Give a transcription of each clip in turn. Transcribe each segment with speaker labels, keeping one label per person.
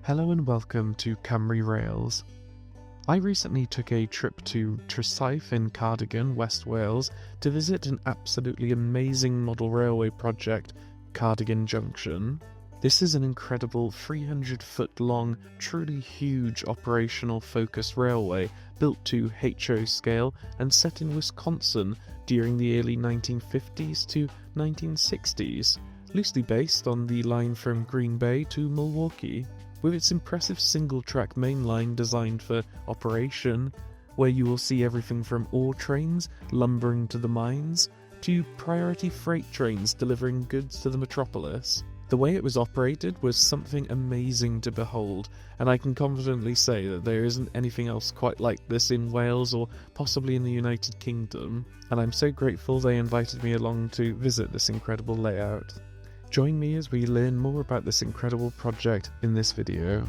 Speaker 1: Hello and welcome to Cymru Rails. I recently took a trip to Tryssaith in Cardigan, West Wales, to visit an absolutely amazing model railway project, Cardigan Junction. This is an incredible 300-foot long, truly huge operational focused railway built to HO scale and set in Wisconsin during the early 1950s to 1960s, loosely based on the line from Green Bay to Milwaukee. With its impressive single-track mainline designed for operation, where you will see everything from ore trains lumbering to the mines, to priority freight trains delivering goods to the metropolis. The way it was operated was something amazing to behold, and I can confidently say that there isn't anything else quite like this in Wales or possibly in the United Kingdom, and I'm so grateful they invited me along to visit this incredible layout. Join me as we learn more about this incredible project in this video.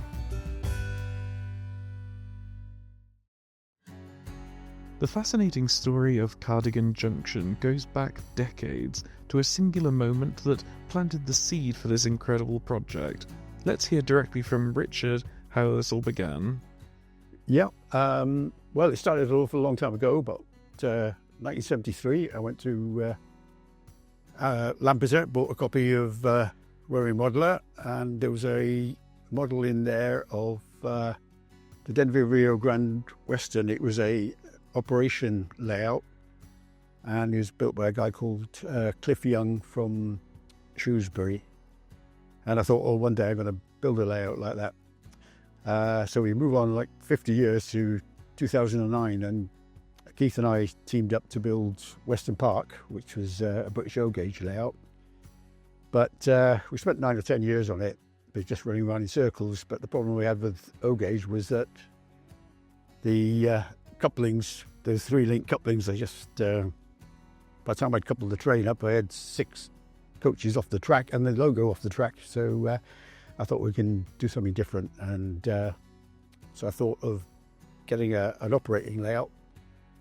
Speaker 1: The fascinating story of Cardigan Junction goes back decades to a singular moment that planted the seed for this incredible project. Let's hear directly from Richard how this all began.
Speaker 2: Yeah, well, it started an awful long time ago, but 1973, I went to Lampeter, bought a copy of Rowing Modeler, and there was a model in there of the Denver Rio Grande Western. It was a operation layout, and it was built by a guy called Cliff Young from Shrewsbury. And I thought, oh, one day I'm going to build a layout like that. So we move on like 50 years to 2009, and Keith and I teamed up to build Western Park, which was a British O-gauge layout. But we spent 9 or 10 years on it, but just running around in circles. But the problem we had with O-gauge was that the couplings, the 3-link couplings, they just, by the time I'd coupled the train up, I had 6 coaches off the track and the logo off the track. So I thought we can do something different. And so I thought of getting an operating layout.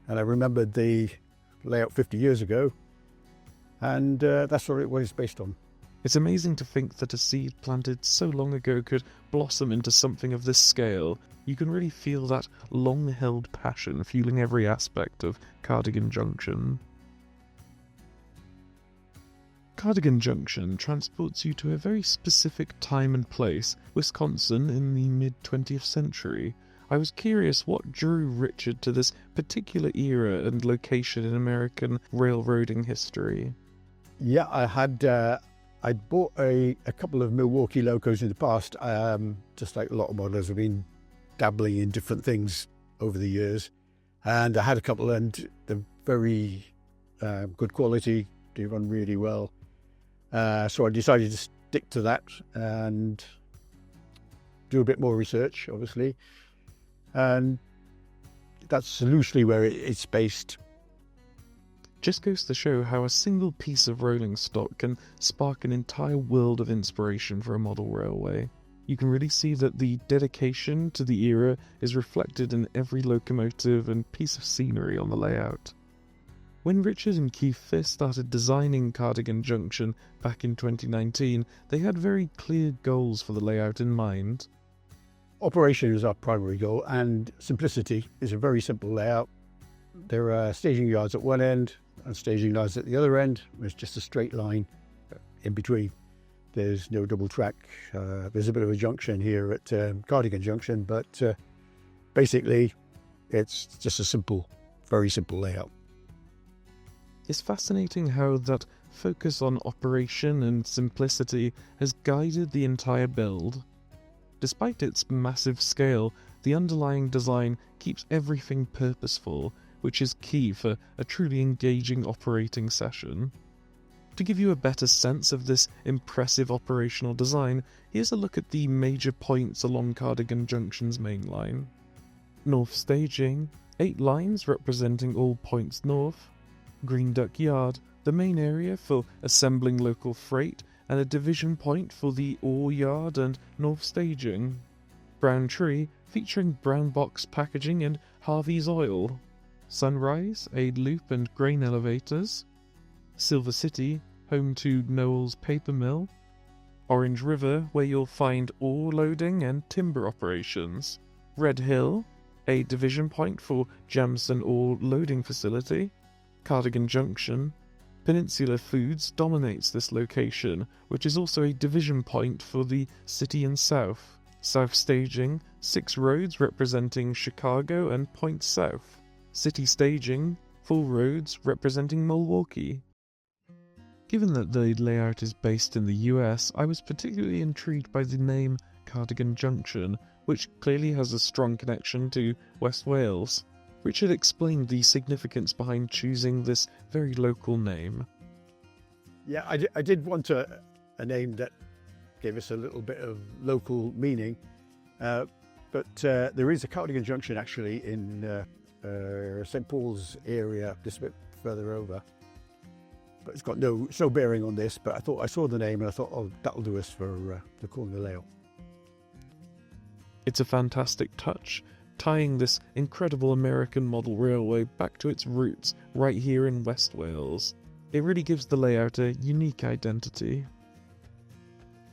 Speaker 2: And I remembered the layout 50 years ago, and that's what it was based on.
Speaker 1: It's amazing to think that a seed planted so long ago could blossom into something of this scale. You can really feel that long-held passion fueling every aspect of Cardigan Junction. Cardigan Junction transports you to a very specific time and place, Wisconsin in the mid-20th century. I was curious what drew Richard to this particular era and location in American railroading history.
Speaker 2: Yeah, I'd bought a couple of Milwaukee locos in the past. Just like a lot of modelers, I've been dabbling in different things over the years. And I had a couple, and they're very good quality. They run really well. So I decided to stick to that and do a bit more research, obviously. And that's loosely where it's based.
Speaker 1: Just goes to show how a single piece of rolling stock can spark an entire world of inspiration for a model railway. You can really see that the dedication to the era is reflected in every locomotive and piece of scenery on the layout. When Richard and Keith first started designing Cardigan Junction back in 2019, they had very clear goals for the layout in mind.
Speaker 2: Operation is our primary goal, and simplicity is a very simple layout. There are staging yards at one end and staging yards at the other end. There's just a straight line in between. There's no double track. There's a bit of a junction here at Cardigan Junction, but basically it's just a simple, very simple layout.
Speaker 1: It's fascinating how that focus on operation and simplicity has guided the entire build. Despite its massive scale, the underlying design keeps everything purposeful, which is key for a truly engaging operating session. To give you a better sense of this impressive operational design, here's a look at the major points along Cardigan Junction's main line. North staging, 8 lines representing all points north. Green Duck Yard, the main area for assembling local freight, and a division point for the ore yard and north staging. Brown Tree, featuring brown box packaging and Harvey's Oil. Sunrise, a loop and grain elevators. Silver City, home to Noel's Paper Mill. Orange River, where you'll find ore loading and timber operations. Red Hill, a division point for Jamson ore loading facility. Cardigan Junction. Peninsula Foods dominates this location, which is also a division point for the City and South. South Staging, 6 roads representing Chicago and Point South. City Staging, 4 roads representing Milwaukee. Given that the layout is based in the US, I was particularly intrigued by the name Cardigan Junction, which clearly has a strong connection to West Wales. Richard explained the significance behind choosing this very local name.
Speaker 2: Yeah, I did want a name that gave us a little bit of local meaning, but there is a Cardigan Junction actually in St Paul's area, just a bit further over. But it's got no bearing on this, but I saw the name and I thought, oh, that'll do us for the corner layout.
Speaker 1: It's a fantastic touch, tying this incredible American model railway back to its roots right here in West Wales. It really gives the layout a unique identity.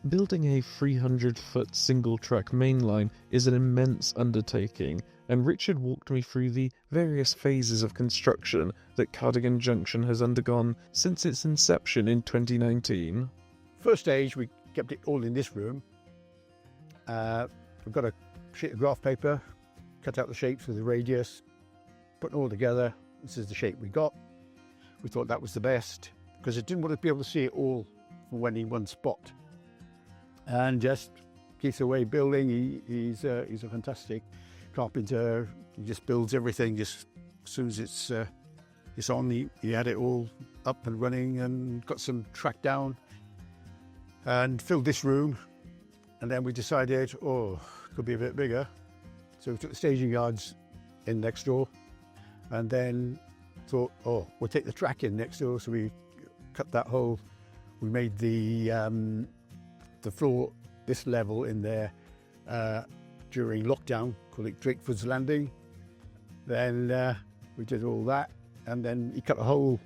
Speaker 1: Building a 300-foot single-track mainline is an immense undertaking, and Richard walked me through the various phases of construction that Cardigan Junction has undergone since its inception in 2019.
Speaker 2: First stage, we kept it all in this room. We've got a sheet of graph paper, cut out the shapes with the radius, put it all together. This is the shape we got. We thought that was the best because I didn't want to be able to see it all from any one spot. And just keeps away building. He's a fantastic carpenter. He just builds everything. Just as soon as it's on, he had it all up and running and got some track down and filled this room. And then we decided, oh, it could be a bit bigger. So we took the staging yards in next door and then thought, oh, we'll take the track in next door. So we cut that hole. We made the floor this level in there during lockdown, called it Drakeford's Landing. Then we did all that, and then he cut the hole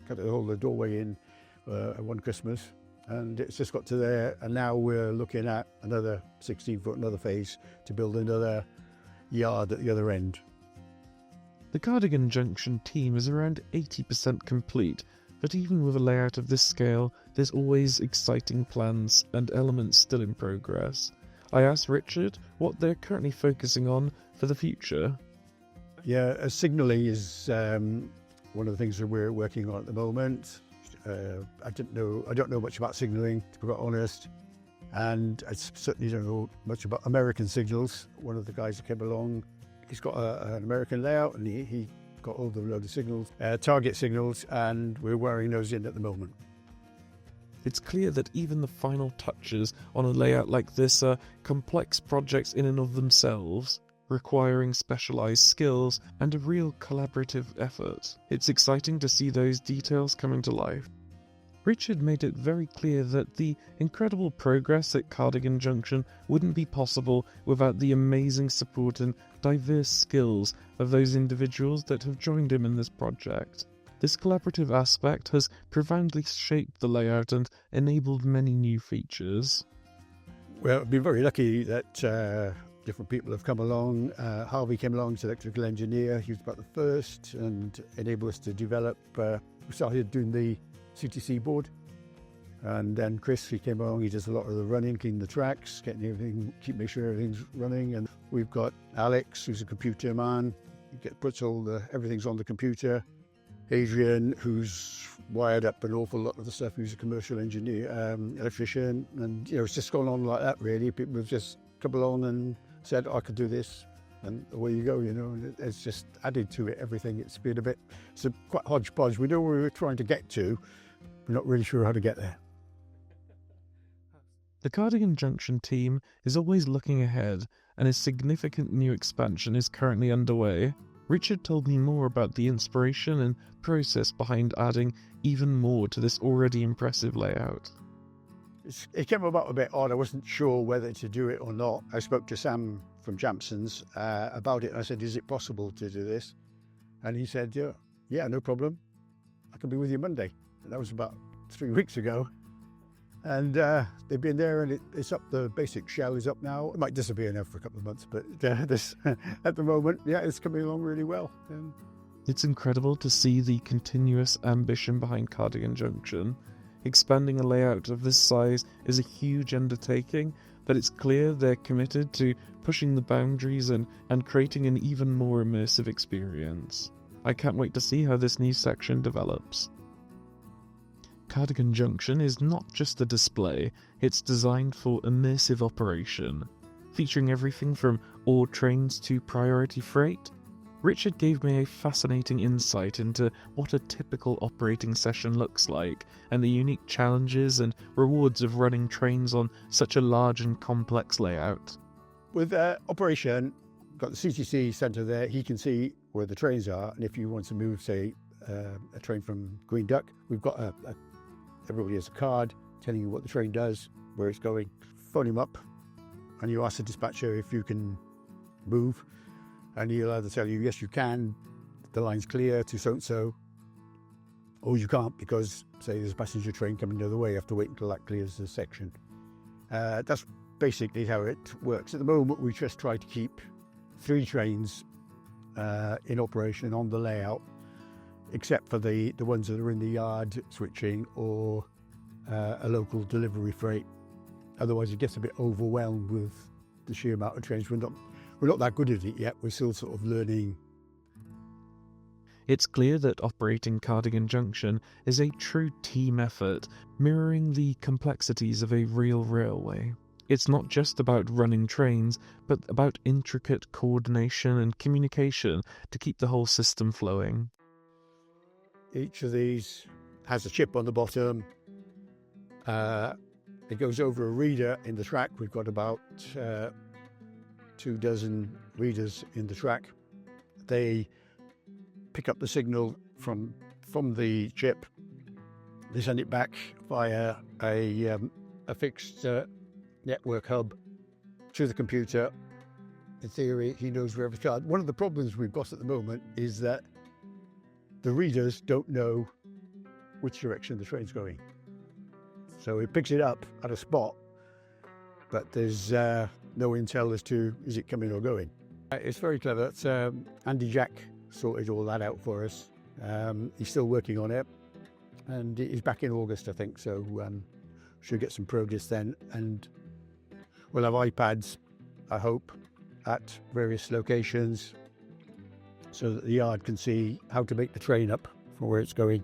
Speaker 2: the doorway in one Christmas, and it's just got to there, and now we're looking at another 16-foot, another phase to build another yard at the other end.
Speaker 1: The Cardigan Junction team is around 80% complete, but even with a layout of this scale, there's always exciting plans and elements still in progress. I asked Richard what they're currently focusing on for the future.
Speaker 2: Yeah, signalling is one of the things that we're working on at the moment. I don't know much about signalling, to be quite honest, and I certainly don't know much about American signals. One of the guys that came along, he's got an American layout, and he got all the load of signals, target signals, and we're wiring those in at the moment.
Speaker 1: It's clear that even the final touches on a layout like this are complex projects in and of themselves, requiring specialised skills and a real collaborative effort. It's exciting to see those details coming to life. Richard made it very clear that the incredible progress at Cardigan Junction wouldn't be possible without the amazing support and diverse skills of those individuals that have joined him in this project. This collaborative aspect has profoundly shaped the layout and enabled many new features.
Speaker 2: Well, I've been very lucky that different people have come along. Harvey came along as electrical engineer. He was about the first and enabled us to develop. We started doing the CTC board, and then Chris, he came along. He does a lot of the running, cleaning the tracks, getting everything, making sure everything's running. And we've got Alex, who's a computer man. He puts everything's on the computer. Adrian, who's wired up an awful lot of the stuff. Who's a commercial engineer, electrician, and it's just gone on like that. Really, people have just come along and said, I could do this, and away you go. It's just added to it. Everything. It's quite hodgepodge. We know where we're trying to get to. We're not really sure how to get there.
Speaker 1: The Cardigan Junction team is always looking ahead, and a significant new expansion is currently underway. Richard told me more about the inspiration and process behind adding even more to this already impressive layout.
Speaker 2: It came about a bit odd. I wasn't sure whether to do it or not. I spoke to Sam from Jamson's about it. I said, is it possible to do this? And he said, yeah, no problem. I can be with you Monday. And that was about 3 weeks ago. And they've been there, and it's up. The basic shell is up now. It might disappear now for a couple of months, but this at the moment, yeah, it's coming along really well.
Speaker 1: It's incredible to see the continuous ambition behind Cardigan Junction. Expanding a layout of this size is a huge undertaking, but it's clear they're committed to pushing the boundaries and creating an even more immersive experience. I can't wait to see how this new section develops. Cardigan Junction is not just a display, it's designed for immersive operation. Featuring everything from ore trains to priority freight, Richard gave me a fascinating insight into what a typical operating session looks like, and the unique challenges and rewards of running trains on such a large and complex layout.
Speaker 2: With operation, got the CTC centre there, he can see where the trains are, and if you want to move, say, a train from Green Duck, we've got everybody has a card telling you what the train does, where it's going. Phone him up, and you ask the dispatcher if you can move, and he'll either tell you, yes, you can, the line's clear to so-and-so, or you can't because, say, there's a passenger train coming the other way, you have to wait until that clears the section. That's basically how it works. At the moment, we just try to keep 3 trains in operation on the layout, except for the ones that are in the yard switching or a local delivery freight. Otherwise it gets a bit overwhelmed with the sheer amount of trains. We're not that good at it yet, we're still sort of learning.
Speaker 1: It's clear that operating Cardigan Junction is a true team effort, mirroring the complexities of a real railway. It's not just about running trains, but about intricate coordination and communication to keep the whole system flowing.
Speaker 2: Each of these has a chip on the bottom. It goes over a reader in the track. We've got about 24 readers in the track. They pick up the signal from the chip. They send it back via a fixed network hub to the computer. In theory, he knows where every card. One of the problems we've got at the moment is that the readers don't know which direction the train's going. So it picks it up at a spot, but there's no intel as to is it coming or going. It's very clever. It's, Andy Jack sorted all that out for us. He's still working on it, and he's back in August, I think, so should get some progress then. And we'll have iPads, I hope, at various locations, so that the yard can see how to make the train up for where it's going.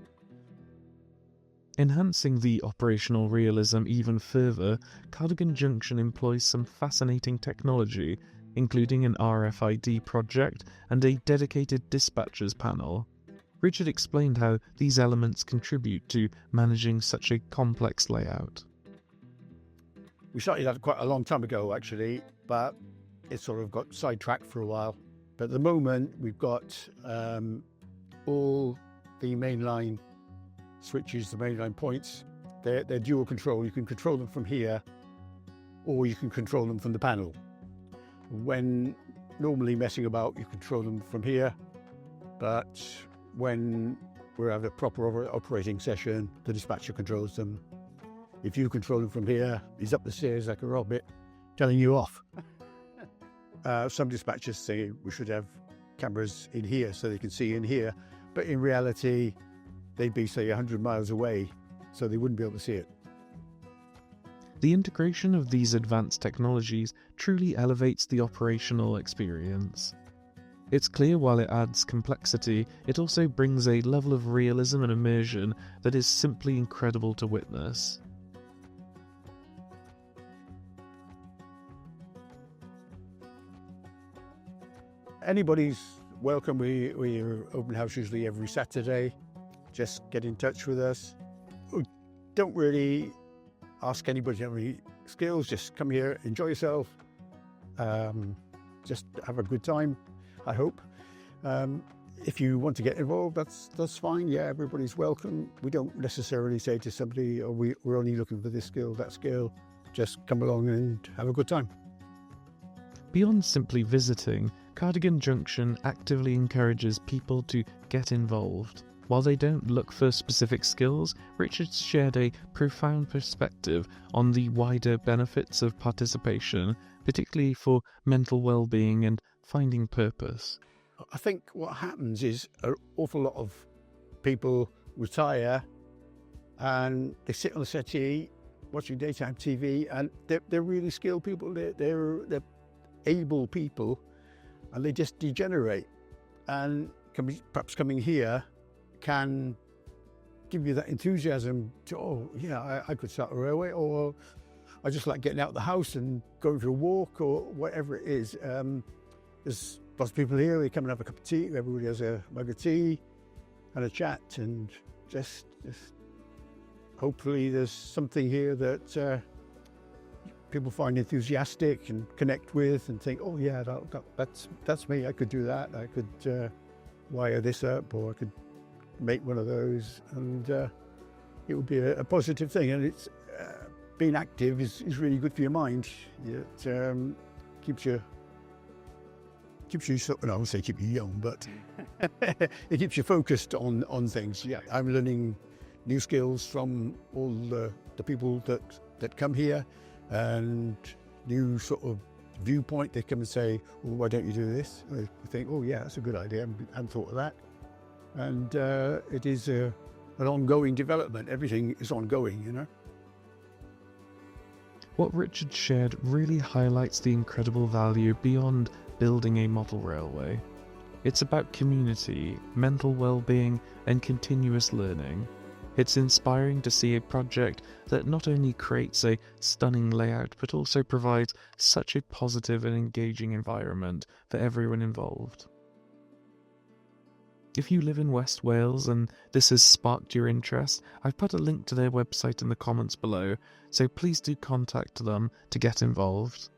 Speaker 1: Enhancing the operational realism even further, Cardigan Junction employs some fascinating technology, including an RFID project and a dedicated dispatchers panel. Richard explained how these elements contribute to managing such a complex layout.
Speaker 2: We started that quite a long time ago, actually, but it sort of got sidetracked for a while. But at the moment, we've got all the mainline switches, the mainline points. They're dual control. You can control them from here, or you can control them from the panel. When normally messing about, you control them from here, but when we're having a proper operating session, the dispatcher controls them. If you control him from here, he's up the stairs like a rabbit, telling you off. Some dispatchers say we should have cameras in here so they can see in here, but in reality, they'd be, say, 100 miles away, so they wouldn't be able to see it.
Speaker 1: The integration of these advanced technologies truly elevates the operational experience. It's clear while it adds complexity, it also brings a level of realism and immersion that is simply incredible to witness.
Speaker 2: Anybody's welcome. We're open house usually every Saturday. Just get in touch with us. We don't really ask anybody to have any skills, just come here, enjoy yourself, just have a good time, I hope. If you want to get involved, that's fine. Yeah, everybody's welcome. We don't necessarily say to somebody, oh, we're only looking for this skill, that skill. Just come along and have a good time.
Speaker 1: Beyond simply visiting, Cardigan Junction actively encourages people to get involved. While they don't look for specific skills, Richard shared a profound perspective on the wider benefits of participation, particularly for mental well-being and finding purpose.
Speaker 2: I think what happens is an awful lot of people retire and they sit on the settee watching daytime TV, and they're really skilled people, they're able people, and they just degenerate. And perhaps coming here can give you that enthusiasm to, oh yeah, I could start a railway, or I just like getting out of the house and going for a walk, or whatever it is. There's lots of people here, we come and have a cup of tea, everybody has a mug of tea and a chat, and just hopefully there's something here that people find enthusiastic and connect with and think, oh yeah, that's me, I could do that, I could wire this up, or I could make one of those, and it would be a positive thing. And it's being active is really good for your mind. It keeps you I won't say keep you young, but it keeps you focused on things. Yeah, I'm learning new skills from all the people that come here, and new sort of viewpoint. They come and say, well, why don't you do this? I think, oh yeah, that's a good idea, I hadn't thought of that. And it is an ongoing development. Everything is ongoing, you know.
Speaker 1: What Richard shared really highlights the incredible value beyond building a model railway. It's about community, mental well-being, and continuous learning. It's inspiring to see a project that not only creates a stunning layout, but also provides such a positive and engaging environment for everyone involved. If you live in West Wales and this has sparked your interest, I've put a link to their website in the comments below, so please do contact them to get involved.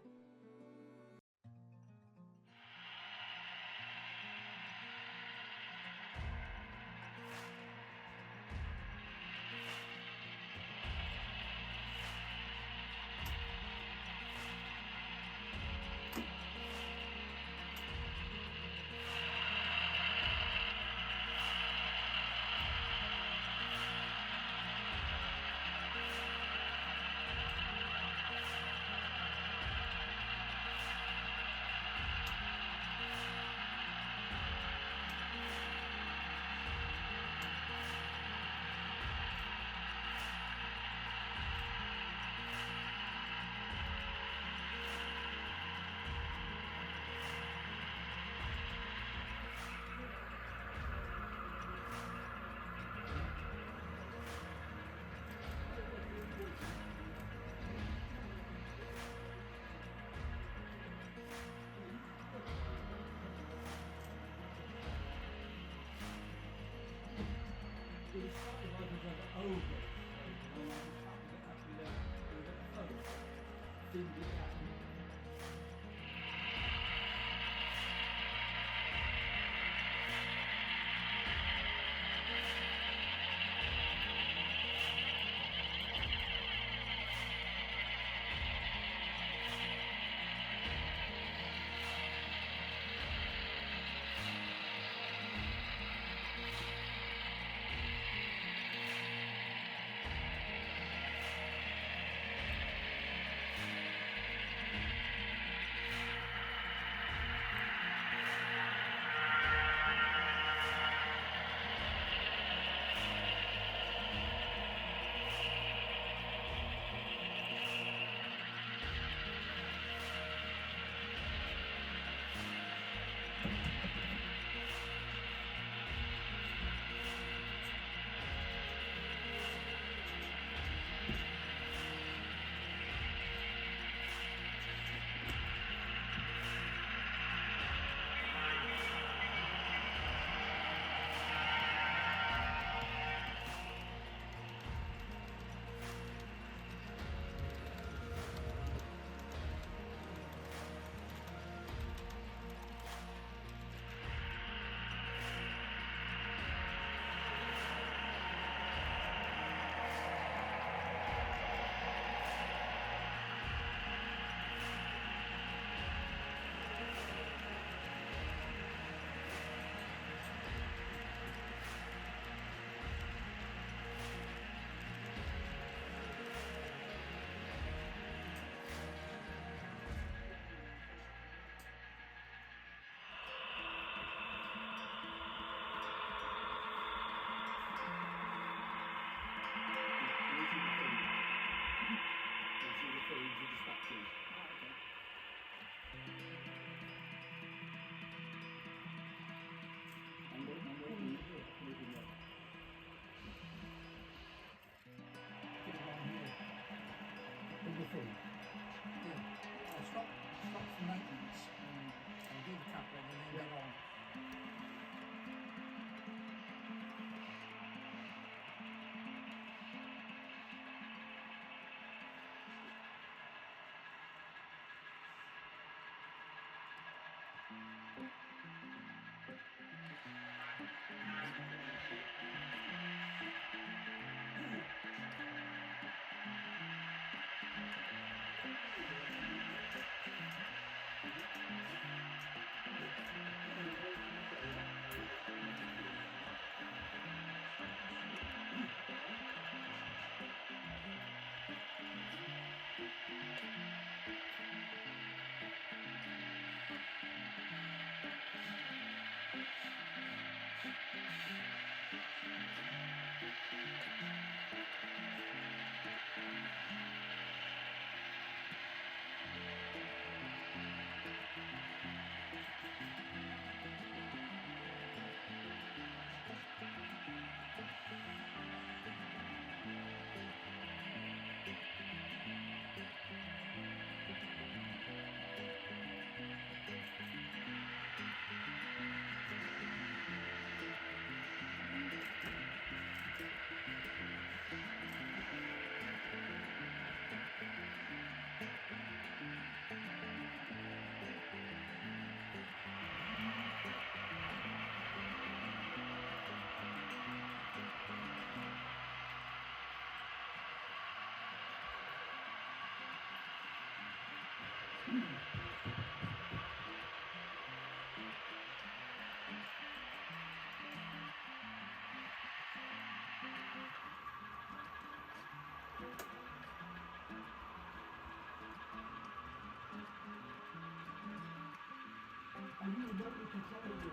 Speaker 3: Yeah. I'll stop for maintenance and do the coupling and then get on. And you remotely control your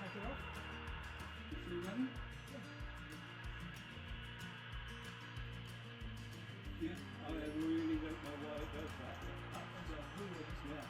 Speaker 3: Take it off. It's all running. Yeah, I really don't know why it does that. Yeah.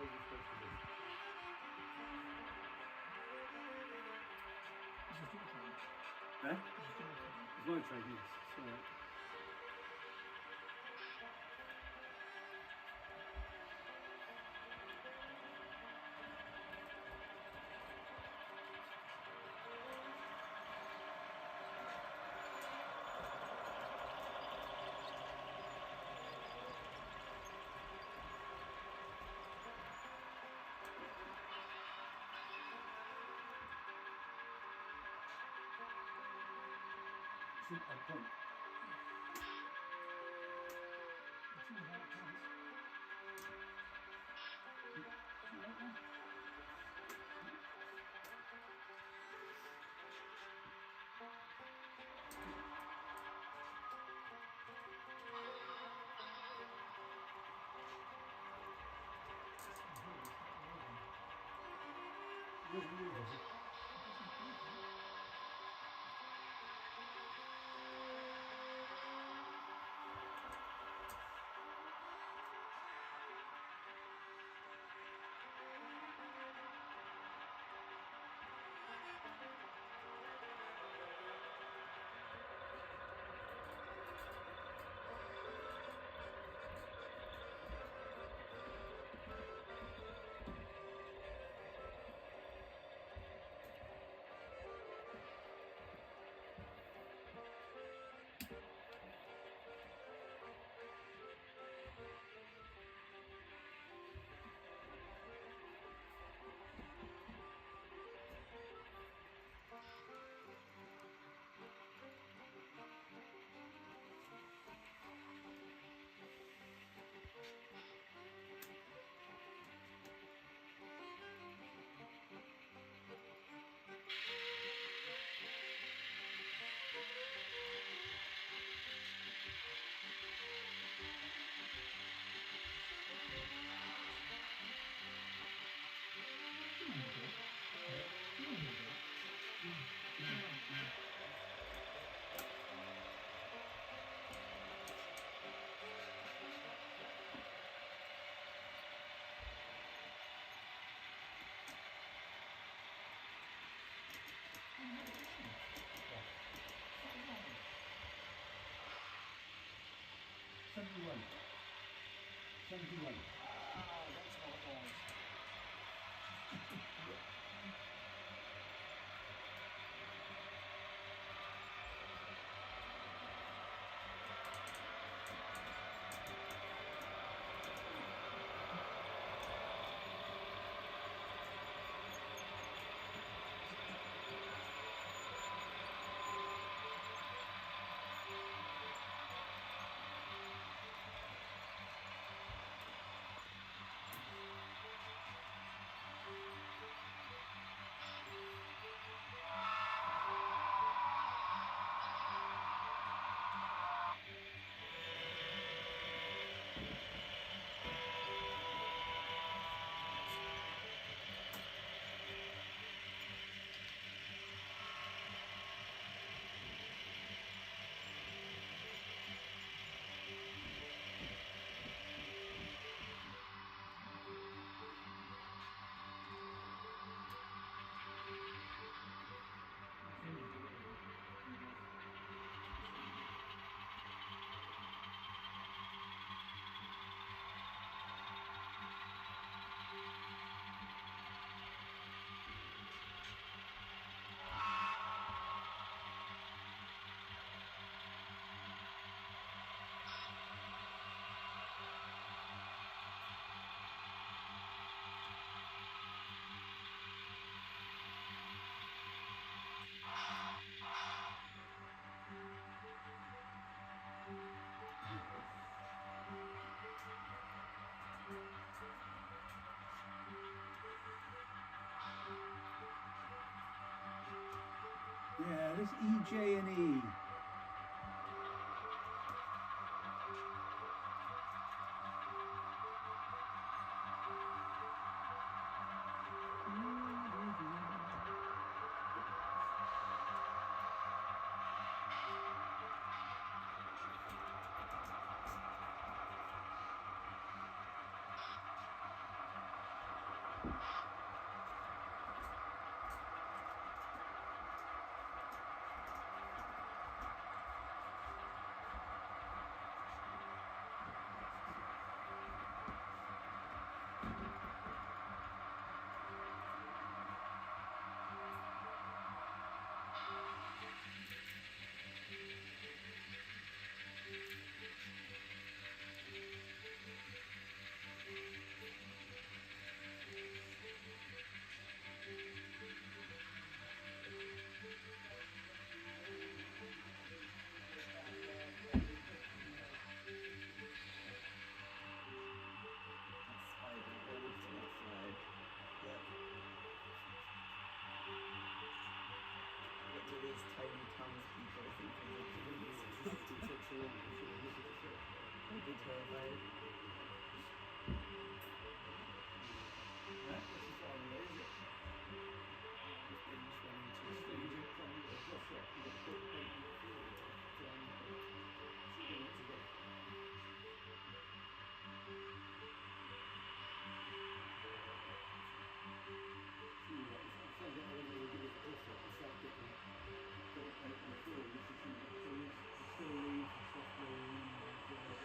Speaker 2: Where are we supposed to be?
Speaker 3: This is still a train.
Speaker 2: Eh?
Speaker 3: This is still a train.
Speaker 2: It's my train, yes. It's all right. See, I point.
Speaker 3: It's in the right place. It's the right one.
Speaker 2: Where's the music?
Speaker 3: Ah, that's what it was.
Speaker 2: Yeah, this E, J, and E.
Speaker 4: these tiny townspeople thinking that the movies existed took so long to shoot. I'd be terrified.
Speaker 3: This is all it is.
Speaker 4: It's running too
Speaker 3: This
Speaker 4: slow.
Speaker 3: thing is probably a brush up and a quick paint on the floor to get it together. See, I'm saying that I was going to give it a brush up and start getting paint on the floor. You should see the trees, the still leaves and stuff growing in there as well.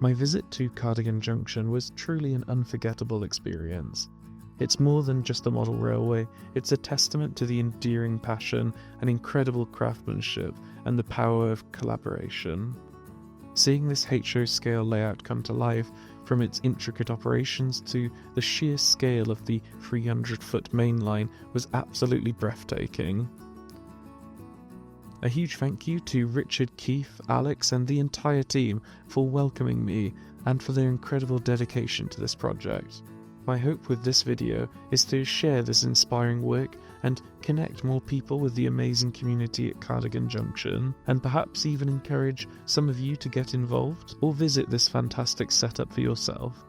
Speaker 1: My visit to Cardigan Junction was truly an unforgettable experience. It's more than just a model railway, it's a testament to the endearing passion and incredible craftsmanship and the power of collaboration. Seeing this HO scale layout come to life, from its intricate operations to the sheer scale of the 300-foot mainline, was absolutely breathtaking. A huge thank you to Richard, Keith, Alex and the entire team for welcoming me and for their incredible dedication to this project. My hope with this video is to share this inspiring work and connect more people with the amazing community at Cardigan Junction, and perhaps even encourage some of you to get involved or visit this fantastic setup for yourself.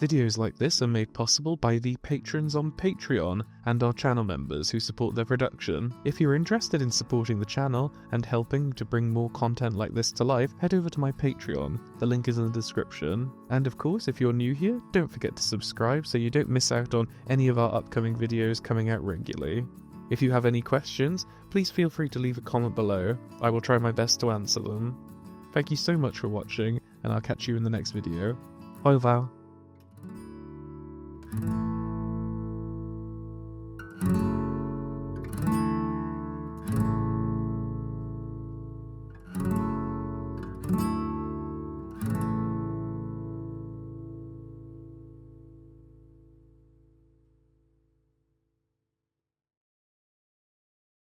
Speaker 1: Videos like this are made possible by the patrons on Patreon and our channel members who support their production. If you're interested in supporting the channel and helping to bring more content like this to life, head over to my Patreon. The link is in the description. And of course, if you're new here, don't forget to subscribe so you don't miss out on any of our upcoming videos coming out regularly. If you have any questions, please feel free to leave a comment below. I will try my best to answer them. Thank you so much for watching, and I'll catch you in the next video. Au revoir.